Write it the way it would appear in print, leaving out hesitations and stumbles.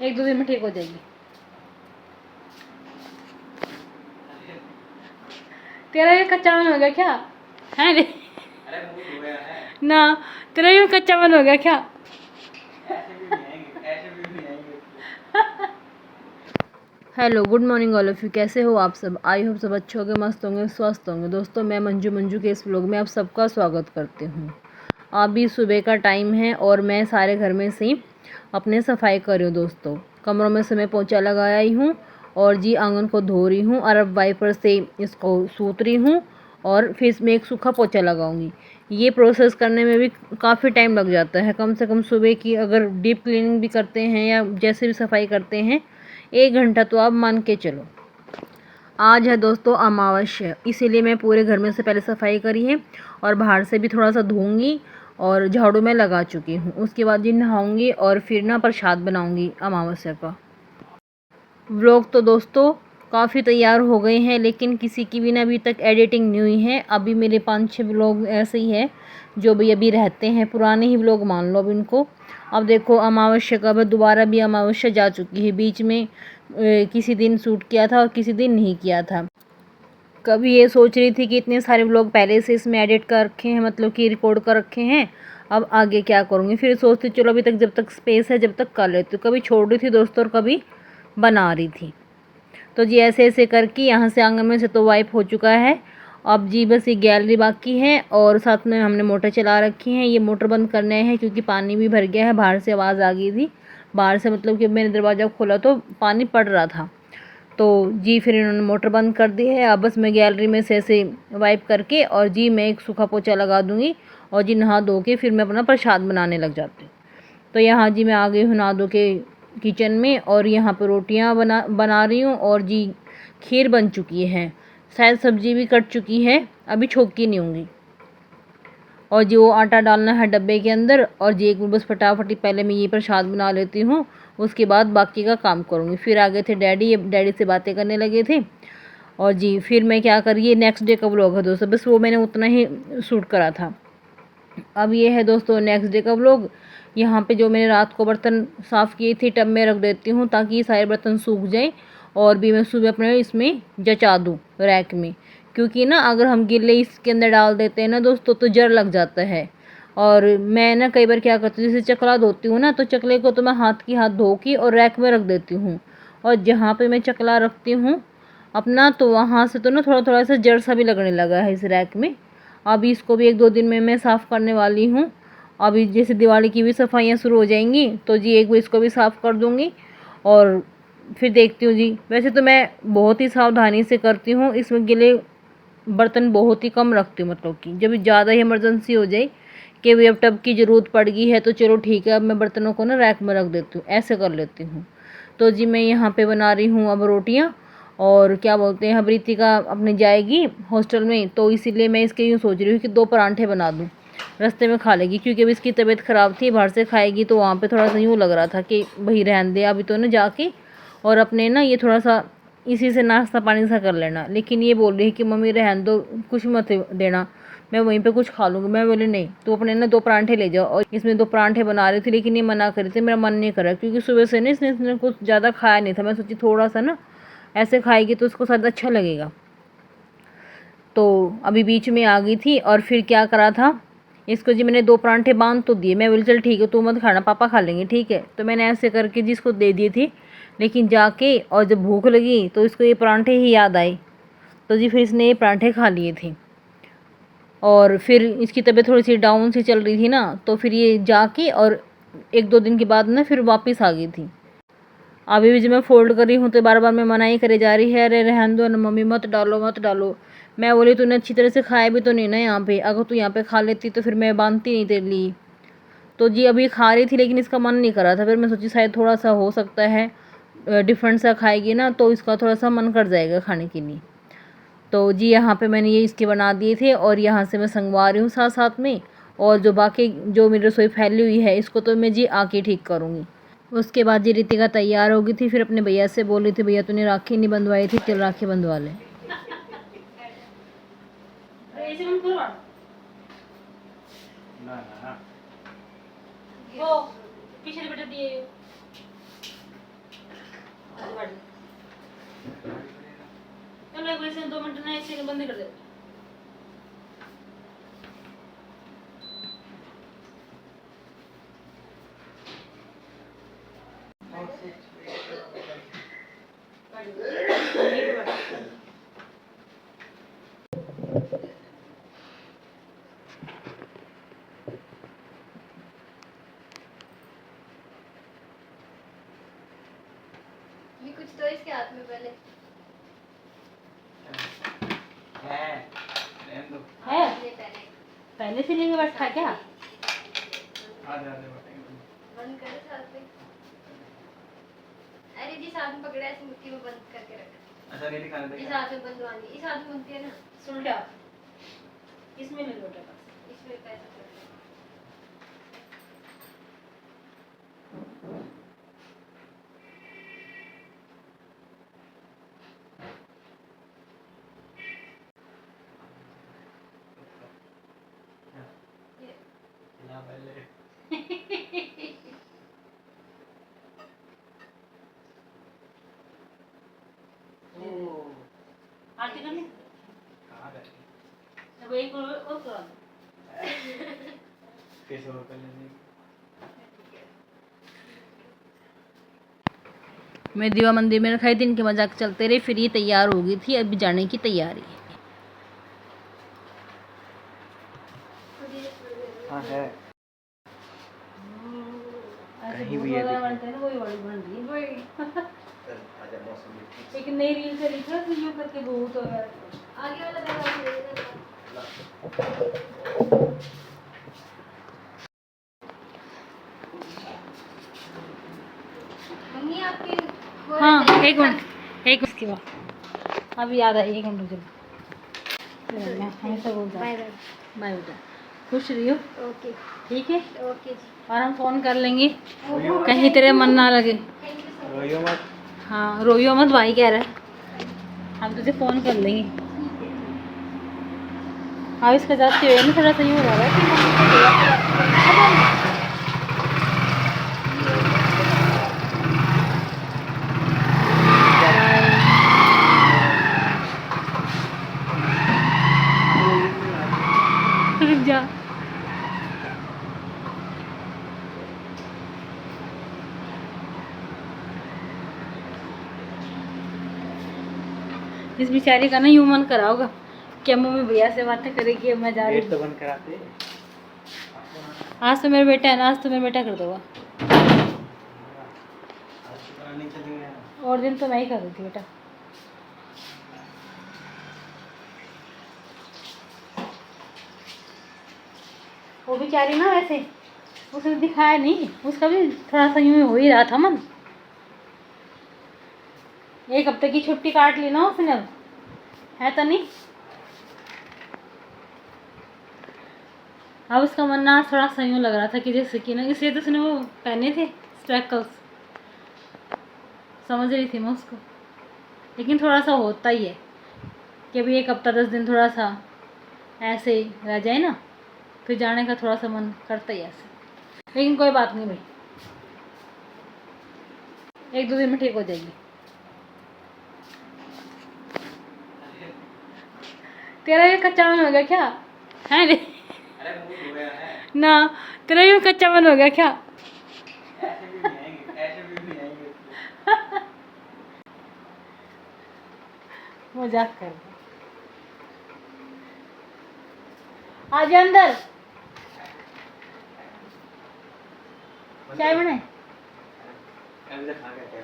एक दो दिन में ठीक हो जाएगी। तेरा ये कच्चा मन हो गया क्या है रे? अरे मुंह धोया है ना, तेरा ये कच्चा मन हो गया क्या? ऐसे भी नहीं आएंगे, ऐसे भी नहीं आएंगे। Hello, good morning all of you. कैसे हो आप सब? आई होप सब अच्छे होंगे, मस्त होंगे, स्वस्थ होंगे। दोस्तों, मैं मंजू के इस व्लॉग में आप सबका स्वागत करती हूँ। अभी सुबह का टाइम है और मैं सारे घर में से अपने सफाई कर रही हूँ। दोस्तों, कमरों में से मैं पोंछा लगाया ही हूँ और जी आंगन को धो रही हूँ और अब वाइपर से इसको सूत रही हूँ और फिर इसमें एक सूखा पोंछा लगाऊंगी। ये प्रोसेस करने में भी काफ़ी टाइम लग जाता है। कम से कम सुबह की अगर डीप क्लीनिंग भी करते हैं या जैसे भी सफाई करते हैं, 1 घंटा तो आप मान के चलो। आज है दोस्तों अमावस्या, इसीलिए मैं पूरे घर में से पहले सफाई करी है और बाहर से भी थोड़ा सा धोऊंगी और झाड़ू में लगा चुकी हूँ। उसके बाद जी नहाऊंगी और फिर ना प्रसाद बनाऊंगी अमावस्या का। व्लॉग तो दोस्तों काफ़ी तैयार हो गए हैं, लेकिन किसी की भी ना अभी तक एडिटिंग नहीं हुई है। अभी मेरे 5-6 व्लॉग ऐसे ही है जो भी अभी रहते हैं, पुराने ही व्लॉग मान लो अब इनको। अब देखो अमावस्या का अब दोबारा भी अमावस्या जा चुकी है। बीच में किसी दिन शूट किया था और किसी दिन नहीं किया था। कभी ये सोच रही थी कि इतने सारे व्लॉग पहले से इसमें एडिट कर रखे हैं, मतलब कि रिकॉर्ड कर रखे हैं, अब आगे क्या करूँगी। फिर सोचती चलो अभी तक जब तक स्पेस है जब तक कर लेती हूँ। कभी छोड़ रही थी दोस्तों और कभी बना रही थी। तो जी ऐसे ऐसे करके यहाँ से आंगन में से तो वाइप हो चुका है। अब जी बस ये गैलरी बाकी है और साथ में हमने मोटर चला रखी है। ये मोटर बंद करने हैं क्योंकि पानी भी भर गया है। बाहर से आवाज़ आ गई थी, बाहर से मतलब कि मैंने दरवाज़ा खोला तो पानी पड़ रहा था। तो जी फिर इन्होंने मोटर बंद कर दी है। अब बस मैं गैलरी में से ऐसे वाइप करके और जी मैं एक सूखा पोछा लगा दूँगी और जी नहा धो के फिर मैं अपना प्रसाद बनाने लग जाती हूँ। तो यहाँ जी मैं आ गई हूँ नहा धो के किचन में और यहाँ पर रोटियाँ बना रही हूँ और जी खीर बन चुकी है। शायद सब्जी भी कट चुकी है, अभी छोंकी नहीं होंगी। और जी वो आटा डालना है डब्बे के अंदर और जी एक बार बस फटाफटी पहले मैं ये प्रसाद बना लेती हूँ, उसके बाद बाकी का काम करूँगी। फिर आ गए थे डैडी, डैडी से बातें करने लगे थे और जी फिर मैं क्या करी, ये नेक्स्ट डे का व्लॉग है दोस्तों, बस वो मैंने उतना ही शूट करा था। अब ये है दोस्तों नेक्स्ट डे का व्लॉग। यहाँ पे जो मैंने रात को बर्तन साफ़ किए थे टब में रख देती हूँ ताकि ये सारे बर्तन सूख जाए और भी मैं सुबह अपने इसमें जचा दूँ रैक में, क्योंकि ना अगर हम गिल्ले इसके अंदर डाल देते हैं ना दोस्तों तो जर लग जाता है। और मैं ना कई बार क्या करती हूँ, जैसे चकला धोती हूँ ना तो चकले को तो मैं हाथ धो के और रैक में रख देती हूँ और जहाँ पे मैं चकला रखती हूँ अपना तो वहाँ से तो ना थोड़ा थोड़ा सा जर सा भी लगने लगा है इस रैक में। अभी इसको भी 1-2 दिन में मैं साफ़ करने वाली हूँ। अभी जैसे दिवाली की भी सफाइयाँ शुरू हो जाएंगी तो जी एक बार इसको भी साफ़ कर दूँगी और फिर देखती हूँ जी। वैसे तो मैं बहुत ही सावधानी से करती हूँ, इसमें गिले बर्तन बहुत ही कम रखती हूँ, मतलब कि जब ज़्यादा ही इमरजेंसी हो जाए कि भाई अब टब की ज़रूरत पड़ गई है तो चलो ठीक है अब मैं बर्तनों को ना रैक में रख देती हूँ, ऐसे कर लेती हूँ। तो जी मैं यहाँ पे बना रही हूँ अब रोटियाँ और क्या बोलते हैं, अब रितिका अपने जाएगी हॉस्टल में तो इसीलिए मैं इसके यूँ सोच रही हूँ कि 2 परांठे बना दूँ, रास्ते में खा लेगी। क्योंकि अभी इसकी तबीयत ख़राब थी, बाहर से खाएगी तो वहाँ पे थोड़ा सा यूँ लग रहा था कि भाई रहने दे अभी तो ना जाके और अपने ना ये थोड़ा सा इसी से नाश्ता पानी सा कर लेना। लेकिन ये बोल रही है कि मम्मी रहने दो, कुछ मत देना, मैं वहीं पे कुछ खा लूँगी। मैं बोली नहीं, तो अपने ना 2 परांठे ले जाओ। और इसमें 2 परांठे बना रही थी लेकिन ये मना कर रही थी, मेरा मन नहीं कर रहा क्योंकि सुबह से ना इसने कुछ ज़्यादा खाया नहीं था। मैं सोची थोड़ा सा ना ऐसे खाएगी तो उसको शायद अच्छा लगेगा। तो अभी बीच में आ गई थी और फिर क्या करा था, इसको जी मैंने 2 परांठे बांध तो दिए। मैं बोली चल ठीक है तू मत खाना, पापा खा लेंगे, ठीक है। तो मैंने ऐसे करके जी इसको दे दिए थे, लेकिन जाके और जब भूख लगी तो इसको ये परांठे ही याद आए तो जी फिर इसने ये परांठे खा लिए थे। और फिर इसकी तबीयत थोड़ी सी डाउन सी चल रही थी ना तो फिर ये जाके और 1-2 दिन के बाद ना फिर वापस आ गई थी। अभी भी जब मैं फ़ोल्ड कर रही हूँ तो बार बार मैं मना ही करे जा रही है, अरे रहने दो ना मम्मी, मत डालो मत डालो। मैं बोली तूने अच्छी तरह से खाया भी तो नहीं ना यहाँ पे, अगर तू यहाँ पे खा लेती तो फिर मैं बांधती नहीं तेरे लिए। तो जी अभी खा रही थी लेकिन इसका मन नहीं कर रहा था। फिर मैं सोची शायद थोड़ा सा हो सकता है डिफरेंट सा खाएगी ना तो इसका थोड़ा सा मन कर जाएगा खाने के लिए। तो जी यहाँ पे मैंने ये इसके बना दिए थे और यहाँ से मैं संगवा रही हूँ साथ साथ में। और जो बाकी जो मेरी रसोई फैली हुई है इसको तो मैं जी आके ठीक करूँगी। उसके बाद जी रितिका तैयार हो गई थी, फिर अपने भैया से बोली थी भैया तूने राखी नहीं बंधवाई थी, चल राखी बंधवा ले। ना ना वो पीछे बेटा दिए से 2 मिनट ना इसे बंद कर दे। ये कुछ तो इसके हाथ में पहले है रहने दो। है ये पहले पहले से लेके बैठा क्या? आधे आधे बताएंगे। बंद कर साथ में। अरे जिस हाथ में पकड़ा है इस मुट्ठी में बंद करके रख। अच्छा नहीं दिखाने इस देगा। हाथ में बंदवानी, इस हाथ में बनती है ना, सुलटा इसमें ले लो बेटा बस। इसमें पैसा पड़ता है। ये ना पहले आरती करनी कहाँ गए? अब एक और करा दो। कैसे हो कर लेने की? मैं दीवा मंदिर में रखाई दिन के मजाक चलते रहे, फिर ये तैयार हो गई थी, अभी जाने की तैयारी है। खुद ही छोड़ दे। हाँ है। ऐसे कहीं भूत भी है वाला देखो। बनते हैं ना, वही वाली बन रही है। वही आजा मौसम भी ठीक। एक नई रील से लिखा तो यूं करके भूत हो गया। आगे वाला बैग ले लेना। मम्मी आपके वो हाँ रहता है एक मिनट उसके बाद अभी याद आई, 1 मिनट चलो। मैं हमेशा बोलता बाय हूँ बाय। बाय बेटा, खुश रहियो, ओके ठीक है? ओके जी। और हम फ़ोन कर लेंगे, रोइयो मत। कहीं तेरे मन ना लगे। Thank you so much. रोइयो मत। हाँ रोइयो मत, भाई कह रहा है, हम तुझे फ़ोन कर लेंगे। हाँ इसका जाते हुए ना थोड़ा सा यूँ हो रहा है कि मम्मी को दिया। रुक जा। इस बेचारी का ना यूं मन करा होगा कि मम्मी भैया से बातें करेगी, अब मैं जा रही गेट तो हूँ। बंद कराते। आज तो मेरा बेटा है ना, आज तो मेरा बेटा कर दोगा, आज तो कराने चले गए। और दिन तो मैं ही कर रही थी बेटा। वो बेचारी ना वैसे उसने दिखाया नहीं, उसका भी थोड़ा सा यूं हो ही रहा था मन। 1 हफ्ते की छुट्टी काट ली ना उसने, अब है तो नहीं। अब उसका मन ना थोड़ा सा यूं लग रहा था कि जैसे कि ना, इसलिए तो उसने वो पहने थे स्पेकल्स, समझ रही थी मैं उसको। लेकिन थोड़ा सा होता ही है कि अभी 1 हफ्ता 10 दिन थोड़ा सा ऐसे ही रह जाए ना, फिर जाने का थोड़ा सा मन करता ही है ऐसे। लेकिन कोई बात नहीं भाई, 1-2 दिन में ठीक हो जाएगी। तेरा ये कच्चा मन हो गया क्या है रे? अरे मुंह धोया है। ना तेरा ये कच्चा मन हो गया क्या? ऐसे भी नहीं आएंगे, ऐसे भी नहीं आएंगे। मजाक कर रहा। आ जा अंदर, चाय बनाए। अंदर खा गए थे।